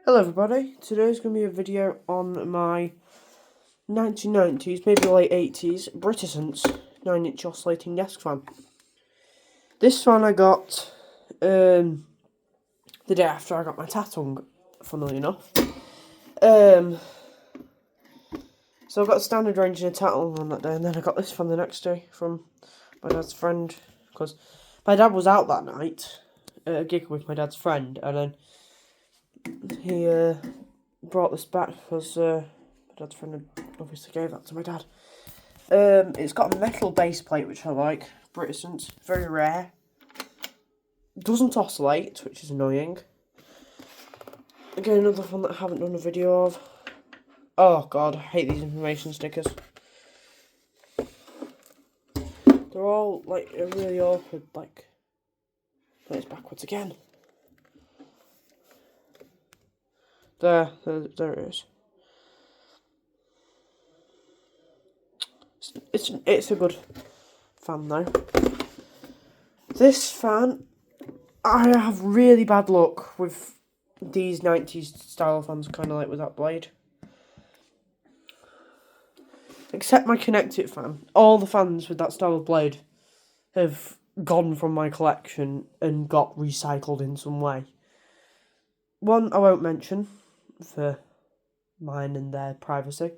Hello everybody, today's going to be a video on my 1990s, maybe late 80s, Briticent 9-inch oscillating desk fan. This fan I got the day after I got my tatung, funnily enough. So I got a standard range and a tatung on that day, and then I got this fan the next day from my dad's friend, because my dad was out that night at a gig with my dad's friend, and then he brought this back because my dad's friend obviously gave that to my dad. It's got a metal base plate, which I like. Briticent, very rare. Doesn't oscillate, which is annoying. Again, another one that I haven't done a video of. Oh god, I hate these information stickers. They're all like really awkward, like it's backwards again. There it is. It's a good fan though. This fan, I have really bad luck with these 90s style fans, kind of like with that blade. Except my Connect-It fan. All the fans with that style of blade have gone from my collection and got recycled in some way. One I won't mention for mine and their privacy,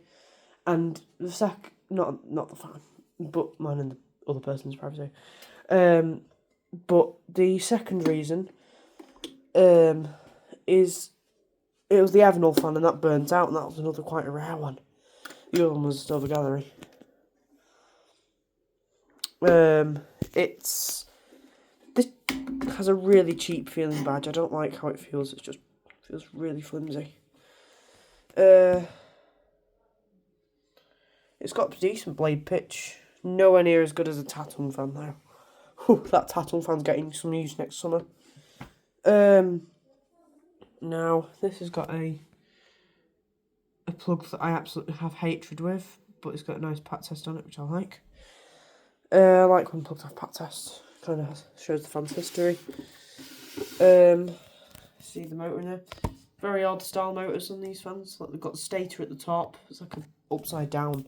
and the not the fan, but mine and the other person's privacy. But the second reason is it was the Avenel fan, and that burnt out, and that was another quite a rare one. The other one was still the gallery. This has a really cheap feeling badge. I don't like how it feels. It just feels really flimsy. It's got decent blade pitch. Nowhere near as good as a Tatung fan though. Whew, that Tatung fan's getting some use next summer. Now this has got a plug that I absolutely have hatred with, but it's got a nice pat test on it, which I like. I like when plugs have pat tests. Kind of shows the fan's history. See the motor in there. Very odd style motors on these fans. Like they've got the stator at the top. It's like an upside down.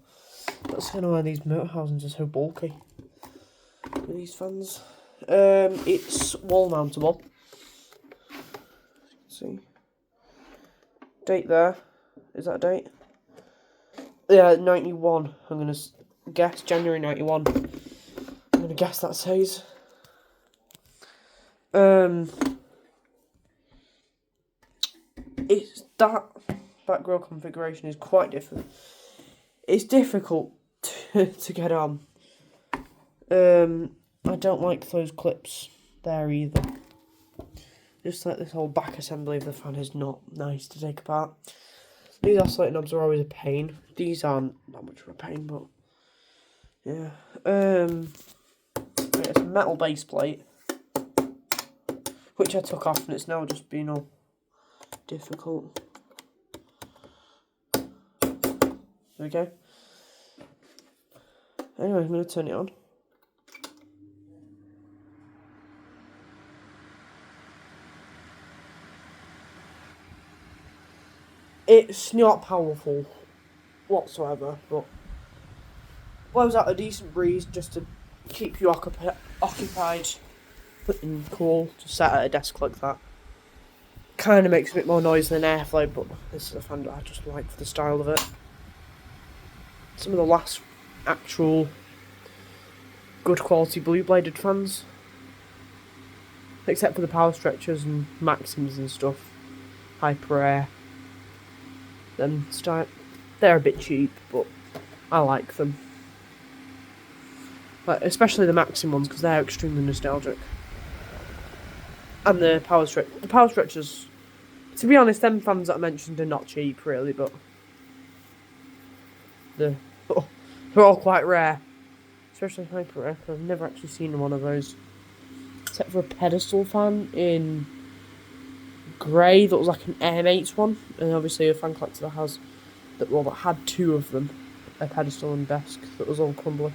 That's kind of why these motor housings are so bulky with these fans. It's wall mountable. See. Date there. Is that a date? Yeah, 91. I'm going to guess January 91. I'm going to guess that says. It's that back grill configuration is quite different. It's difficult to get on. I don't like those clips there either. Just like this whole back assembly of the fan is not nice to take apart. These oscillating knobs are always a pain. These aren't that much of a pain, but yeah. It's a metal base plate, which I took off, and it's now just been all difficult. There we go. Anyway, I'm going to turn it on. It's not powerful whatsoever, but blows out a decent breeze just to keep you occupied and cool, to sat at a desk like that. Kind of makes a bit more noise than airflow, but this is a fan that I just like for the style of it. Some of the last actual good quality blue bladed fans, except for the power stretchers and maxims and stuff, hyper air. They're a bit cheap, but I like them. Like, especially the Maxim ones, because they're extremely nostalgic. And the power stretchers, to be honest, them fans that I mentioned are not cheap really, but they're all quite rare. Especially hyper rare, because I've never actually seen one of those. Except for a pedestal fan in grey that was like an Airmates one, and obviously a fan collector that had two of them, a pedestal and desk that was all crumbly.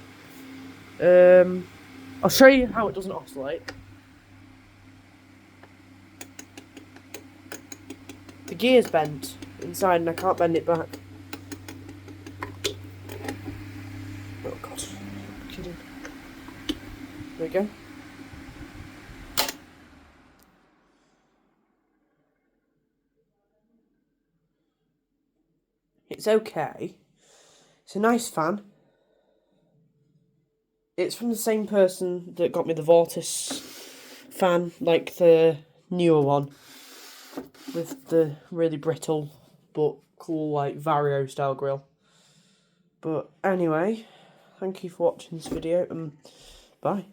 I'll show you how it doesn't oscillate. the gear's bent inside and I can't bend it back. Oh god, I'm kidding. There we go. It's okay. It's a nice fan. It's from the same person that got me the Vortis fan, like the newer one, with the really brittle but cool, like, Vario style grill. But anyway, thank you for watching this video, and bye.